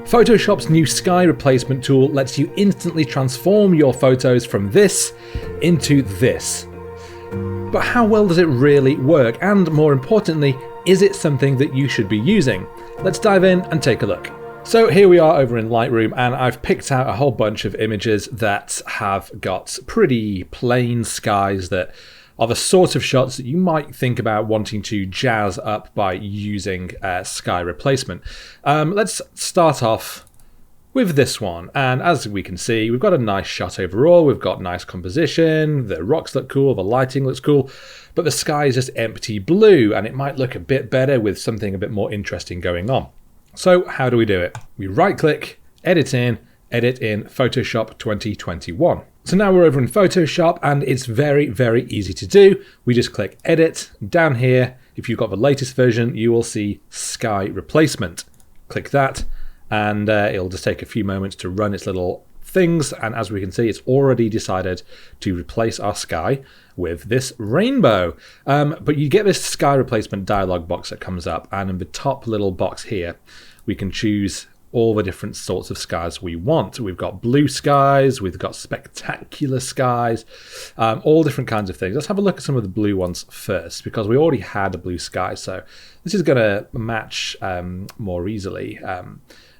Photoshop's new sky replacement tool lets you instantly transform your photos from this into this. But how well does it really work? And more importantly, is it something that you should be using? Let's dive in and take a look. So here we are over in Lightroom, and I've picked out a whole bunch of images that have got pretty plain skies that are the sort of shots that you might think about wanting to jazz up by using sky replacement. Let's start off with this one, and as we can see, we've got a nice shot overall. We've got nice composition, the rocks look cool, the lighting looks cool, but the sky is just empty blue, and it might look a bit better with something a bit more interesting going on. So how do we do it? We right click, edit in Photoshop 2021. So now we're over in Photoshop, and it's very, very easy to do. We just click edit. Down here, if you've got the latest version, you will see sky replacement. Click that, and it'll just take a few moments to run its little things. And as we can see, it's already decided to replace our sky with this rainbow. But you get this sky replacement dialog box that comes up, and in the top little box here, we can choose all the different sorts of skies we want. We've got blue skies, we've got spectacular skies, all different kinds of things. Let's have a look at some of the blue ones first, because we already had a blue sky, so this is going to match more easily.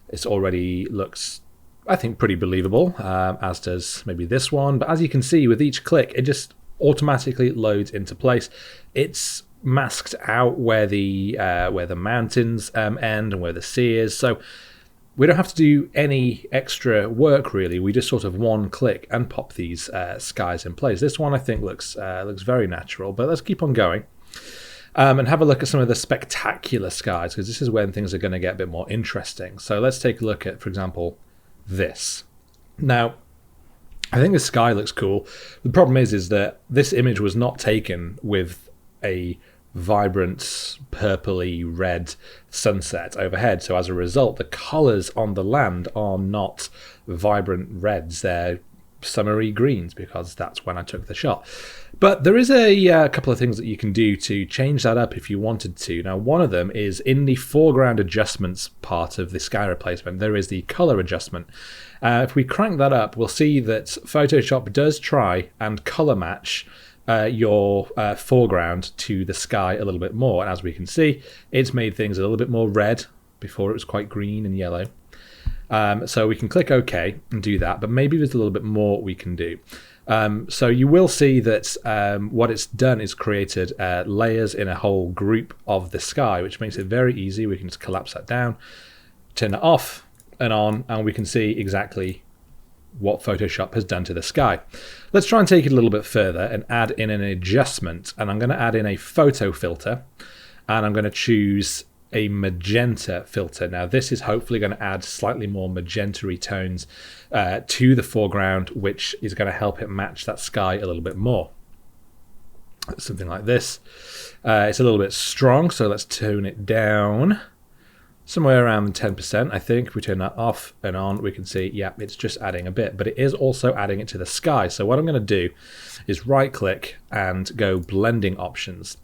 It already looks, I think, pretty believable, as does maybe this one. But as you can see, with each click, it just automatically loads into place. It's masked out where the mountains end and where the sea is, so we don't have to do any extra work really. We just sort of one click and pop these skies in place. This one I think looks very natural, but let's keep on going and have a look at some of the spectacular skies, because this is when things are going to get a bit more interesting. So let's take a look at, for example, this. Now, I think the sky looks cool. The problem is that this image was not taken with a vibrant purpley red sunset overhead, so as a result the colors on the land are not vibrant reds, they're summery greens, because that's when I took the shot. But there is a couple of things that you can do to change that up if you wanted to. Now, one of them is in the foreground adjustments part of the sky replacement, there is the color adjustment. If we crank that up, we'll see that Photoshop does try and color match your foreground to the sky a little bit more, and as we can see, it's made things a little bit more red. Before it was quite green and yellow. So we can click OK and do that, but maybe there's a little bit more we can do. So you will see that what it's done is created layers in a whole group of the sky, which makes it very easy. We can just collapse that down, turn it off and on, and we can see exactly what Photoshop has done to the sky. Let's try and take it a little bit further and add in an adjustment, and I'm going to add in a photo filter, and I'm going to choose a magenta filter. Now this is hopefully going to add slightly more magenta-y tones to the foreground, which is going to help it match that sky a little bit more. Something like this. It's a little bit strong, so let's tone it down. Somewhere around 10%, I think. If we turn that off and on, we can see, yeah, it's just adding a bit, but it is also adding it to the sky. So what I'm going to do is right click and go blending options.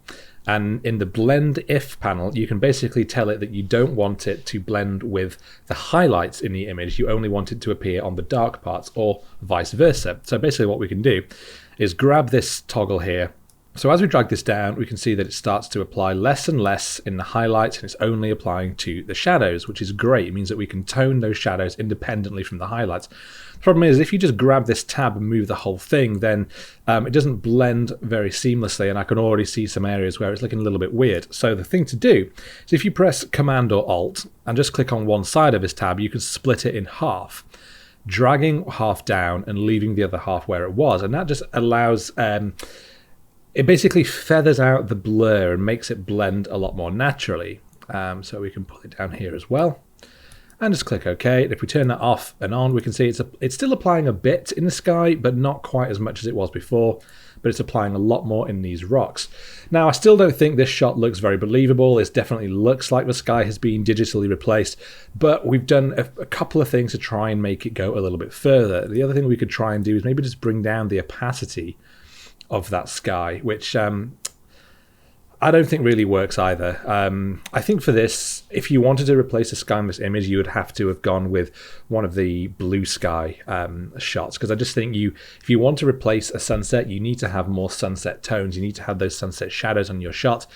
And in the blend if panel, you can basically tell it that you don't want it to blend with the highlights in the image. You only want it to appear on the dark parts, or vice versa. So basically what we can do is grab this toggle here. So as we drag this down, we can see that it starts to apply less and less in the highlights, and it's only applying to the shadows, which is great. It means that we can tone those shadows independently from the highlights. The problem is, if you just grab this tab and move the whole thing, then it doesn't blend very seamlessly, and I can already see some areas where it's looking a little bit weird. So the thing to do is, if you press Command or Alt and just click on one side of this tab, you can split it in half, dragging half down and leaving the other half where it was, and that just allows it basically feathers out the blur and makes it blend a lot more naturally. So we can pull it down here as well and just click OK. And if we turn that off and on, we can see it's still applying a bit in the sky, but not quite as much as it was before, but it's applying a lot more in these rocks. Now, I still don't think this shot looks very believable. It definitely looks like the sky has been digitally replaced, but we've done a couple of things to try and make it go a little bit further. The other thing we could try and do is maybe just bring down the opacity of that sky, which I don't think really works either. I think for this, if you wanted to replace the sky in this image, you would have to have gone with one of the blue sky shots, because I just think if you want to replace a sunset, you need to have more sunset tones. You need to have those sunset shadows on your shot.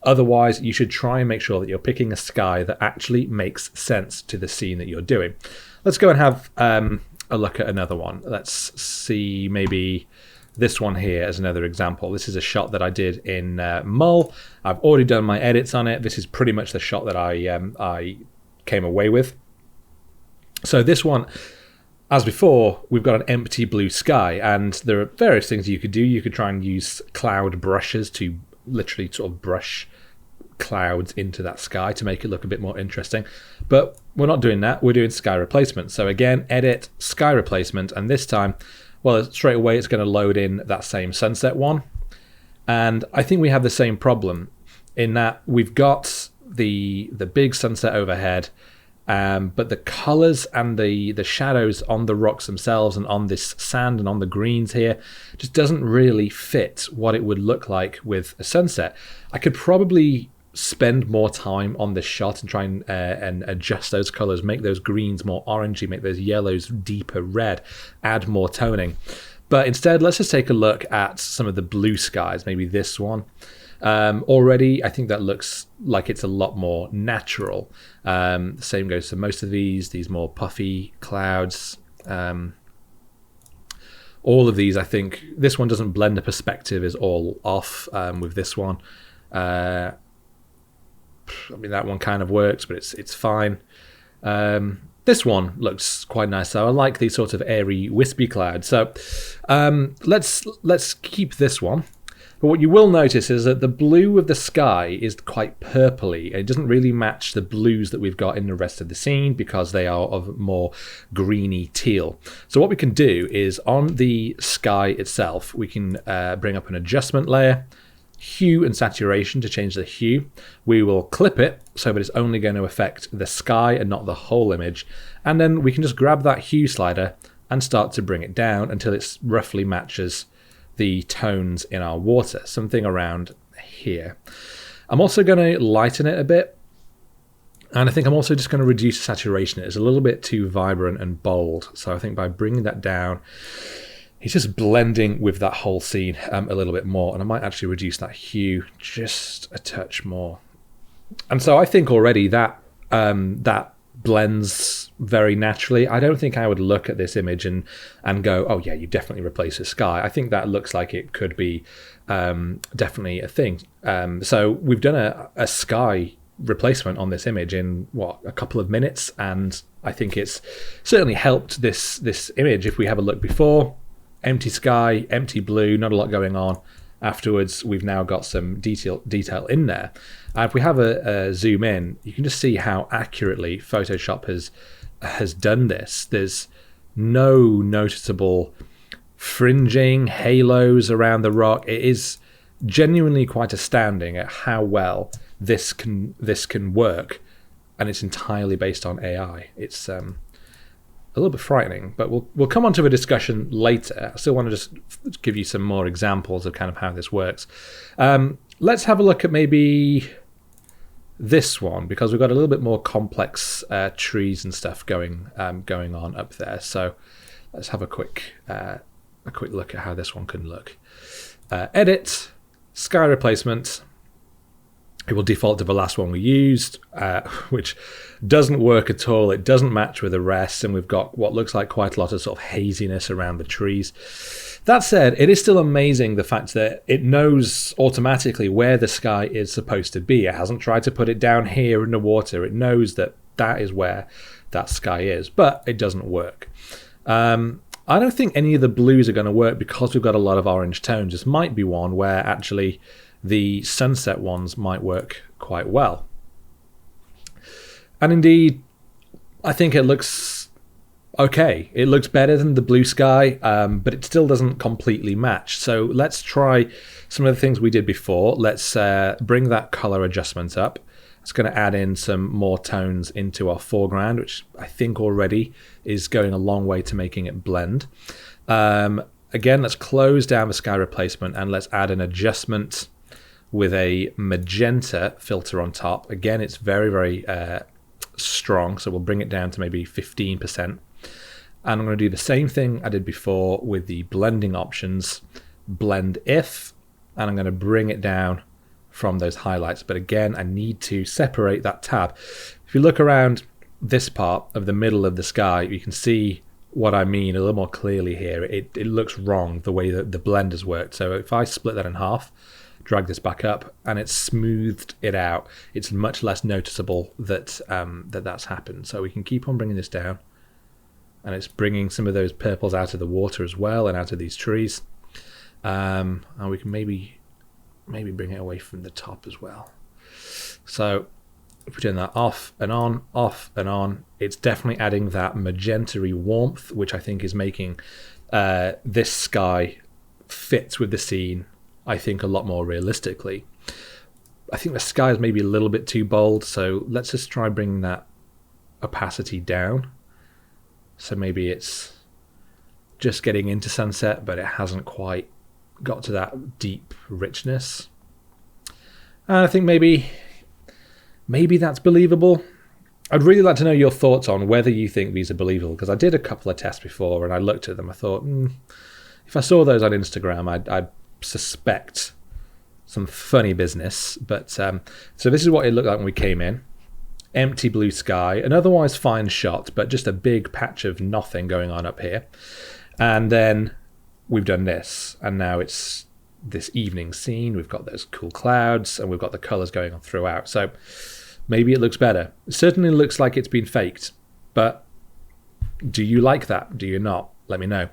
Otherwise, you should try and make sure that you're picking a sky that actually makes sense to the scene that you're doing. Let's go and have a look at another one. Let's see, maybe this one here as another example. This is a shot that I did in Mull. I've already done my edits on it. This is pretty much the shot that I came away with. So this one, as before, we've got an empty blue sky, and there are various things you could do. You could try and use cloud brushes to literally sort of brush clouds into that sky to make it look a bit more interesting. But we're not doing that. We're doing sky replacement. So again, edit, sky replacement, and this time, well, straight away it's going to load in that same sunset one. And I think we have the same problem in that we've got the big sunset overhead, but the colors and the shadows on the rocks themselves and on this sand and on the greens here just doesn't really fit what it would look like with a sunset. I could probably spend more time on this shot and try and adjust those colors, make those greens more orangey, make those yellows deeper red, add more toning. But instead, let's just take a look at some of the blue skies, maybe this one. Already, I think that looks like it's a lot more natural. The same goes to most of these more puffy clouds. All of these, I think, this one doesn't blend, the perspective is all off with this one. I mean, that one kind of works, but it's fine. This one looks quite nice, though. I like these sort of airy, wispy clouds. So let's keep this one. But what you will notice is that the blue of the sky is quite purpley. It doesn't really match the blues that we've got in the rest of the scene because they are of more greeny teal. So what we can do is on the sky itself, we can bring up an adjustment layer, hue and saturation to change the hue. We will clip it so that it's only going to affect the sky and not the whole image. And then we can just grab that hue slider and start to bring it down until it roughly matches the tones in our water, something around here. I'm also going to lighten it a bit, and I think I'm also just going to reduce the saturation. It's a little bit too vibrant and bold, so I think by bringing that down, it's just blending with that whole scene a little bit more, and I might actually reduce that hue just a touch more. And so I think already that that blends very naturally. I don't think I would look at this image and go, oh yeah, you definitely replace the sky. I think that looks like it could be definitely a thing. So we've done a sky replacement on this image in a couple of minutes, and I think it's certainly helped this image. If we have a look before, empty sky, empty blue, not a lot going on. Afterwards, we've now got some detail in there. If we have a zoom in, you can just see how accurately Photoshop has done this. There's no noticeable fringing, halos around the rock. It is genuinely quite astounding at how well this can work, and it's entirely based on AI. It's a little bit frightening, but we'll come on to a discussion later. I still want to just give you some more examples of kind of how this works. Let's have a look at maybe this one, because we've got a little bit more complex trees and stuff going on up there. So let's have a quick look at how this one can look. Edit, sky replacement. It will default to the last one we used, which doesn't work at all. It doesn't match with the rest, and we've got what looks like quite a lot of sort of haziness around the trees. That said, it is still amazing the fact that it knows automatically where the sky is supposed to be. It hasn't tried to put it down here in the water. It knows that that is where that sky is, but it doesn't work. I don't think any of the blues are going to work because we've got a lot of orange tones. This might be one where actually the sunset ones might work quite well. And indeed, I think it looks okay. It looks better than the blue sky, but it still doesn't completely match. So let's try some of the things we did before. Let's bring that color adjustment up. It's going to add in some more tones into our foreground, which I think already is going a long way to making it blend. Again, let's close down the sky replacement and let's add an adjustment with a magenta filter on top. Again, it's very, very strong, so we'll bring it down to maybe 15%. And I'm going to do the same thing I did before with the blending options, blend if, and I'm going to bring it down from those highlights. But again, I need to separate that tab. If you look around this part of the middle of the sky, you can see what I mean a little more clearly here. It looks wrong the way that the blend has worked. So if I split that in half, drag this back up, and it's smoothed it out, it's much less noticeable that that's happened. So we can keep on bringing this down, and it's bringing some of those purples out of the water as well and out of these trees. And we can maybe bring it away from the top as well. So if we're doing that off and on, it's definitely adding that magenta-y warmth, which I think is making this sky fit with the scene, I think, a lot more realistically. I think the sky is maybe a little bit too bold, so let's just try bringing that opacity down. So maybe it's just getting into sunset, but it hasn't quite got to that deep richness. And I think maybe that's believable. I'd really like to know your thoughts on whether you think these are believable, because I did a couple of tests before and I looked at them. I thought, if I saw those on Instagram, I'd suspect some funny business. But so this is what it looked like when we came in. Empty blue sky, an otherwise fine shot, but just a big patch of nothing going on up here. And then we've done this, and now it's this evening scene. We've got those cool clouds, and we've got the colors going on throughout. So maybe it looks better. It certainly looks like it's been faked, but do you like that? Do you not? Let me know.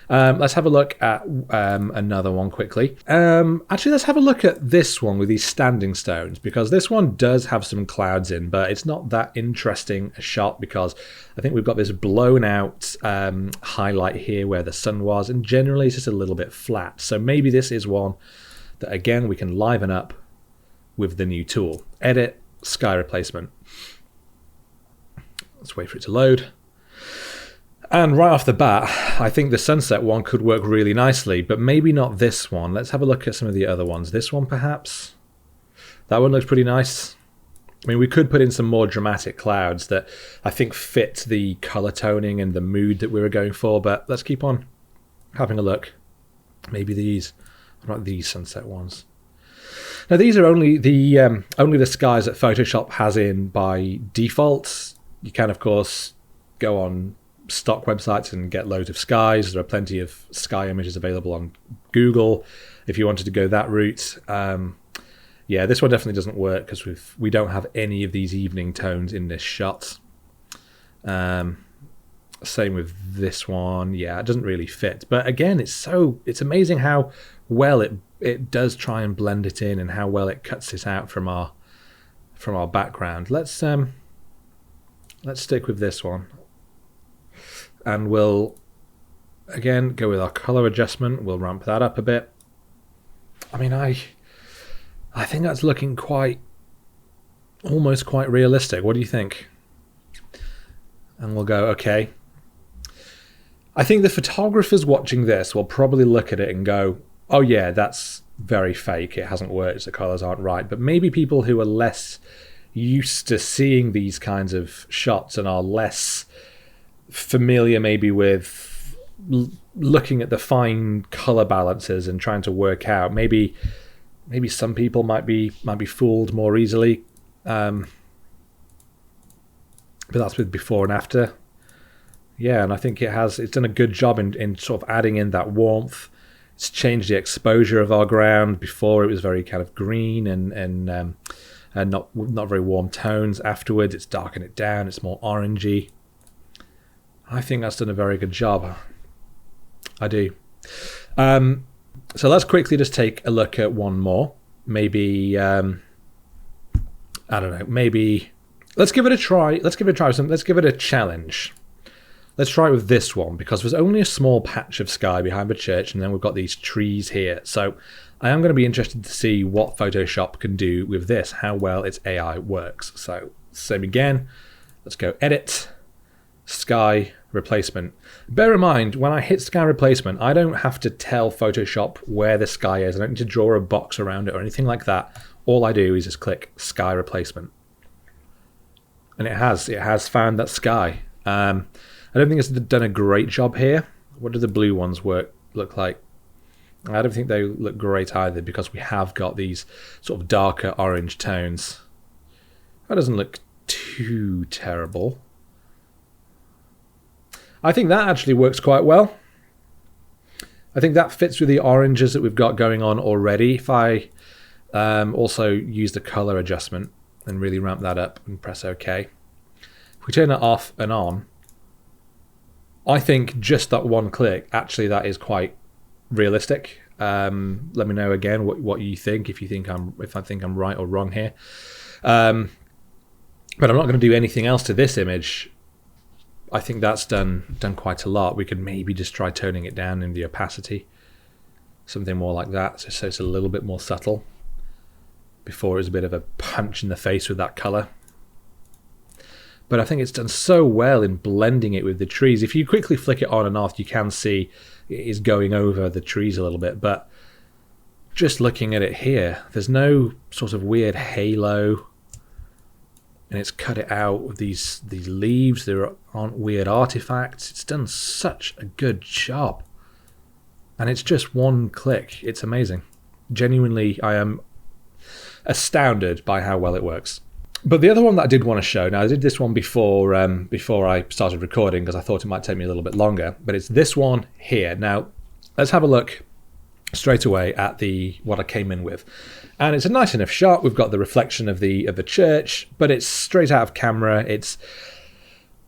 Let's have a look at another one quickly. Actually, let's have a look at this one with these standing stones, because this one does have some clouds in, but it's not that interesting a shot because I think we've got this blown out highlight here where the sun was, and generally it's just a little bit flat. So maybe this is one that, again, we can liven up with the new tool. Edit, sky replacement. Let's wait for it to load. And right off the bat, I think the sunset one could work really nicely, but maybe not this one. Let's have a look at some of the other ones. This one, perhaps? That one looks pretty nice. I mean, we could put in some more dramatic clouds that I think fit the color toning and the mood that we were going for, but let's keep on having a look. Maybe these. What about these sunset ones? Now, these are only the skies that Photoshop has in by default. You can, of course, go on stock websites and get loads of skies. There are plenty of sky images available on Google if you wanted to go that route. Yeah, this one definitely doesn't work because we don't have any of these evening tones in this shot. Same with this one. Yeah, it doesn't really fit. But again, it's amazing how well it does try and blend it in, and how well it cuts this out from our background. Let's stick with this one. And we'll, again, go with our color adjustment. We'll ramp that up a bit. I mean, I think that's looking almost quite realistic. What do you think? And we'll go, okay. I think the photographers watching this will probably look at it and go, oh yeah, that's very fake. It hasn't worked. The colors aren't right. But maybe people who are less used to seeing these kinds of shots and are less familiar maybe with looking at the fine color balances and trying to work out, maybe some people might be fooled more easily, but that's with before and after. Yeah, and I think it's done a good job in sort of adding in that warmth. It's changed the exposure of our ground. Before it was very kind of green and not very warm tones. Afterwards it's darkened it down, it's more orangey. I think that's done a very good job. I do. So let's quickly just take a look at one more. Maybe, I don't know, maybe, let's give it a try. Let's give it a challenge. Let's try it with this one, because there's only a small patch of sky behind the church, and then we've got these trees here. So I am going to be interested to see what Photoshop can do with this, how well its AI works. So same again, let's go edit, sky, replacement. Bear in mind, when I hit sky replacement, I don't have to tell Photoshop where the sky is. I don't need to draw a box around it or anything like that. All I do is just click sky replacement. And it has found that sky. I don't think it's done a great job here. What do the blue ones look like? I don't think they look great either, because we have got these sort of darker orange tones. That doesn't look too terrible. I think that actually works quite well. I think that fits with the oranges that we've got going on already. If I also use the color adjustment and really ramp that up and press OK. If we turn it off and on, I think just that one click, actually that is quite realistic. Let me know again what you think, if I think I'm right or wrong here. But I'm not going to do anything else to this image. I think that's done quite a lot. We could maybe just try toning it down in the opacity, something more like that, so it's a little bit more subtle. Before it was a bit of a punch in the face with that color. But I think it's done so well in blending it with the trees. If you quickly flick it on and off, you can see it is going over the trees a little bit. But just looking at it here, there's no sort of weird halo. And it's cut it out with these leaves. There aren't weird artifacts. It's done such a good job. And it's just one click. It's amazing. Genuinely, I am astounded by how well it works. But the other one that I did want to show, now I did this one before I started recording because I thought it might take me a little bit longer, but it's this one here. Now, let's have a look straight away at what I came in with. And it's a nice enough shot. We've got the reflection of the church, but it's straight out of camera. It's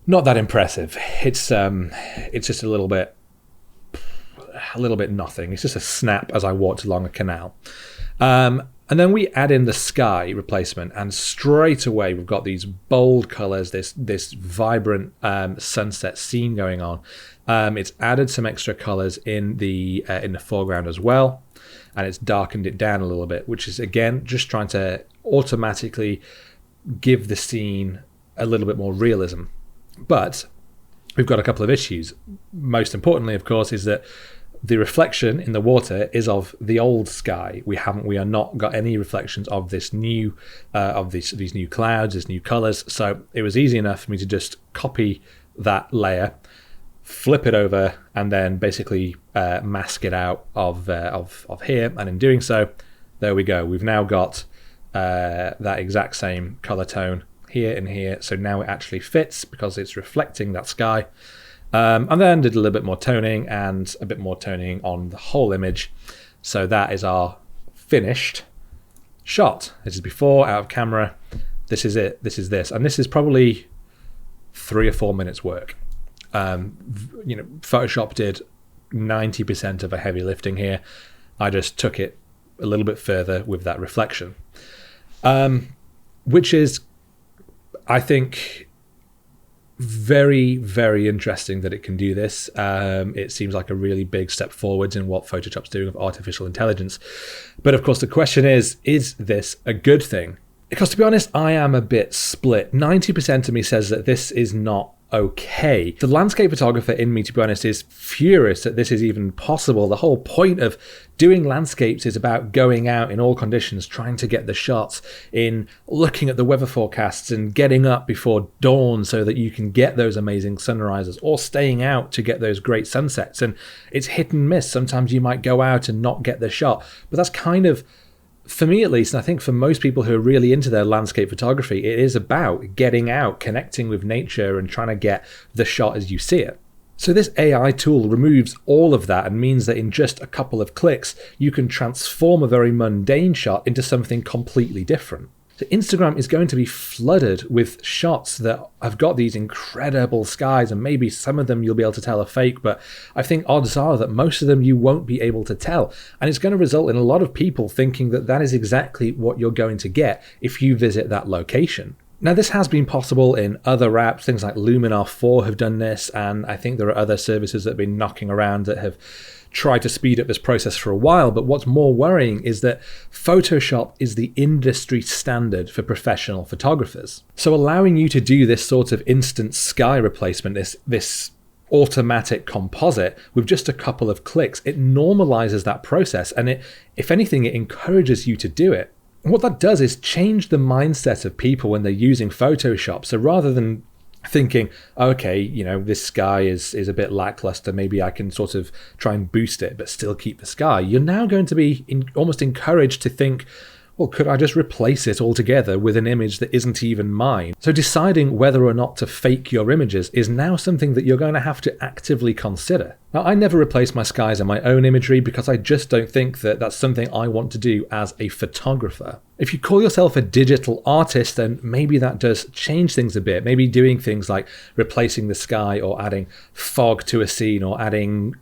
not that impressive. It's just a little bit nothing. It's just a snap as I walked along a canal. And then we add in the sky replacement, and straight away we've got these bold colors, this vibrant sunset scene going on. It's added some extra colors in the foreground as well, and it's darkened it down a little bit, which is again just trying to automatically give the scene a little bit more realism. But we've got a couple of issues. Most importantly, of course, is that the reflection in the water is of the old sky. We are not got any reflections of this new, these new clouds, these new colors. So it was easy enough for me to just copy that layer, flip it over, and then basically mask it out of here. And in doing so, there we go. We've now got that exact same color tone here and here. So now it actually fits because it's reflecting that sky. And then did a little bit more toning and a bit more toning on the whole image. So that is our finished shot. This is before, out of camera. This is it. This is this. And this is probably 3 or 4 minutes work. Photoshop did 90% of a heavy lifting here. I just took it a little bit further with that reflection. Which is, I think, very, very interesting that it can do this. It seems like a really big step forwards in what Photoshop's doing with artificial intelligence. But of course, the question is this a good thing? Because to be honest, I am a bit split. 90% of me says that this is not okay. The landscape photographer in me, to be honest, is furious that this is even possible. The whole point of doing landscapes is about going out in all conditions, trying to get the shots, in looking at the weather forecasts and getting up before dawn so that you can get those amazing sunrises, or staying out to get those great sunsets. And it's hit and miss. Sometimes you might go out and not get the shot, but that's kind of, for me at least, and I think for most people who are really into their landscape photography, it is about getting out, connecting with nature, and trying to get the shot as you see it. So this AI tool removes all of that and means that in just a couple of clicks, you can transform a very mundane shot into something completely different. So Instagram is going to be flooded with shots that have got these incredible skies, and maybe some of them you'll be able to tell are fake, but I think odds are that most of them you won't be able to tell. And it's going to result in a lot of people thinking that that is exactly what you're going to get if you visit that location. Now, this has been possible in other apps. Things like Luminar 4 have done this, and I think there are other services that have been knocking around that have tried to speed up this process for a while. But what's more worrying is that Photoshop is the industry standard for professional photographers. So allowing you to do this sort of instant sky replacement, this automatic composite with just a couple of clicks. It normalizes that process, and if anything, it encourages you to do it. And what that does is change the mindset of people when they're using Photoshop. So rather than thinking, okay, this sky is a bit lackluster, maybe I can sort of try and boost it but still keep the sky, you're now going to be almost encouraged to think, well, could I just replace it altogether with an image that isn't even mine? So deciding whether or not to fake your images is now something that you're going to have to actively consider. Now, I never replace my skies in my own imagery because I just don't think that that's something I want to do as a photographer. If you call yourself a digital artist, then maybe that does change things a bit. Maybe doing things like replacing the sky or adding fog to a scene or adding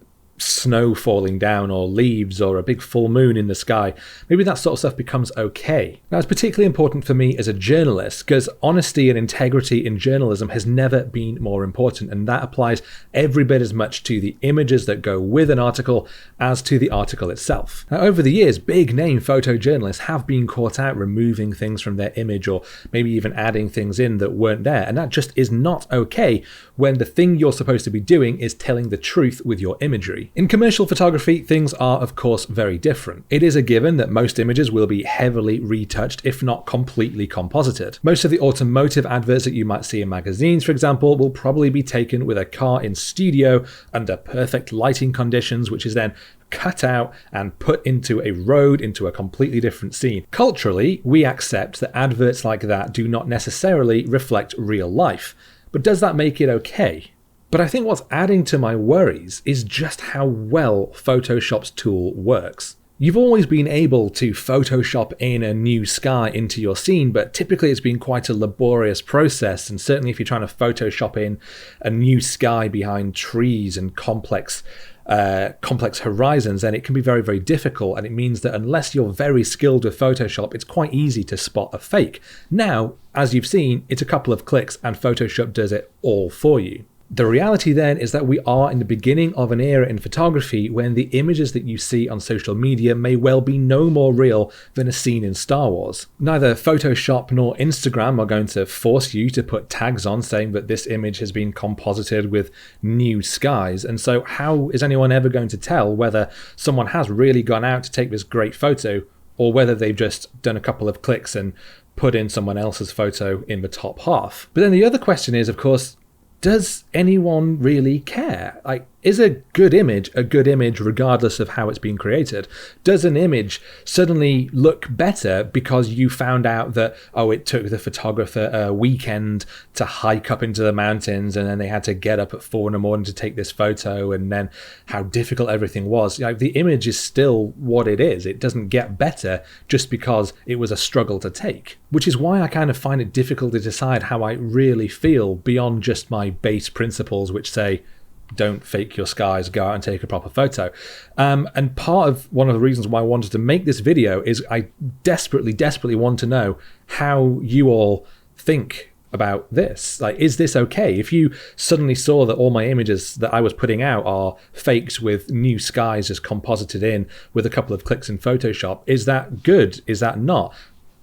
snow falling down or leaves or a big full moon in the sky, maybe that sort of stuff becomes okay. Now, it's particularly important for me as a journalist because honesty and integrity in journalism has never been more important, and that applies every bit as much to the images that go with an article as to the article itself. Now, over the years, big name photojournalists have been caught out removing things from their image or maybe even adding things in that weren't there, and that just is not okay when the thing you're supposed to be doing is telling the truth with your imagery. In commercial photography, things are of course very different. It is a given that most images will be heavily retouched, if not completely composited. Most of the automotive adverts that you might see in magazines, for example, will probably be taken with a car in studio under perfect lighting conditions, which is then cut out and put into a road, into a completely different scene. Culturally, we accept that adverts like that do not necessarily reflect real life. But does that make it okay? But I think what's adding to my worries is just how well Photoshop's tool works. You've always been able to Photoshop in a new sky into your scene, but typically it's been quite a laborious process, and certainly if you're trying to Photoshop in a new sky behind trees and complex horizons, then it can be very, very difficult, and it means that unless you're very skilled with Photoshop, it's quite easy to spot a fake. Now, as you've seen, it's a couple of clicks and Photoshop does it all for you. The reality then is that we are in the beginning of an era in photography when the images that you see on social media may well be no more real than a scene in Star Wars. Neither Photoshop nor Instagram are going to force you to put tags on saying that this image has been composited with new skies, and so how is anyone ever going to tell whether someone has really gone out to take this great photo or whether they've just done a couple of clicks and put in someone else's photo in the top half? But then the other question is, of course, does anyone really care? Like, is a good image regardless of how it's been created? Does an image suddenly look better because you found out that, oh, it took the photographer a weekend to hike up into the mountains and then they had to get up at 4 a.m. to take this photo, and then how difficult everything was? Like, the image is still what it is. It doesn't get better just because it was a struggle to take, which is why I kind of find it difficult to decide how I really feel beyond just my base principles, which say, don't fake your skies, go out and take a proper photo. And part of one of the reasons why I wanted to make this video is I desperately want to know how you all think about this. Like, is this okay? If you suddenly saw that all my images that I was putting out are faked with new skies just composited in with a couple of clicks in Photoshop, is that good? Is that not?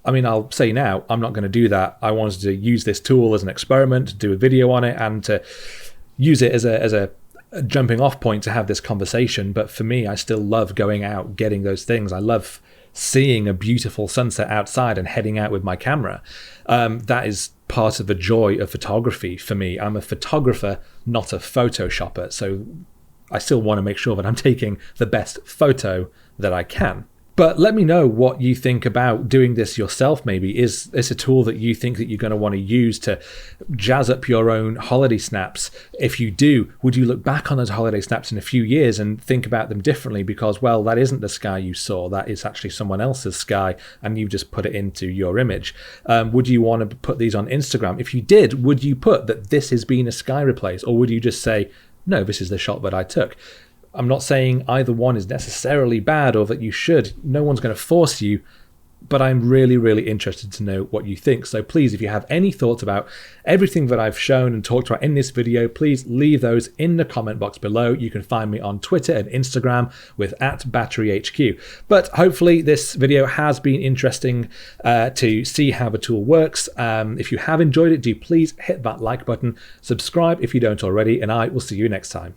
I mean, I'll say now, I'm not going to do that. I wanted to use this tool as an experiment, to do a video on it, and to use it as a jumping off point to have this conversation. But for me, I still love going out, getting those things. I love seeing a beautiful sunset outside and heading out with my camera. That is part of the joy of photography for me. I'm a photographer, not a Photoshopper. So I still want to make sure that I'm taking the best photo that I can. But let me know what you think about doing this yourself. Maybe is this a tool that you think that you're going to want to use to jazz up your own holiday snaps? If you do, would you look back on those holiday snaps in a few years and think about them differently because, well, that isn't the sky you saw, that is actually someone else's sky and you just put it into your image? Would you want to put these on Instagram? If you did, would you put that this has been a sky replace, or would you just say, no, this is the shot that I took? I'm not saying either one is necessarily bad or that you should. No one's going to force you. but I'm really, really interested to know what you think. So please, if you have any thoughts about everything that I've shown and talked about in this video, please leave those in the comment box below. You can find me on Twitter and Instagram with @BatteryHQ. But hopefully this video has been interesting to see how the tool works. If you have enjoyed it, do please hit that like button, subscribe if you don't already, and I will see you next time.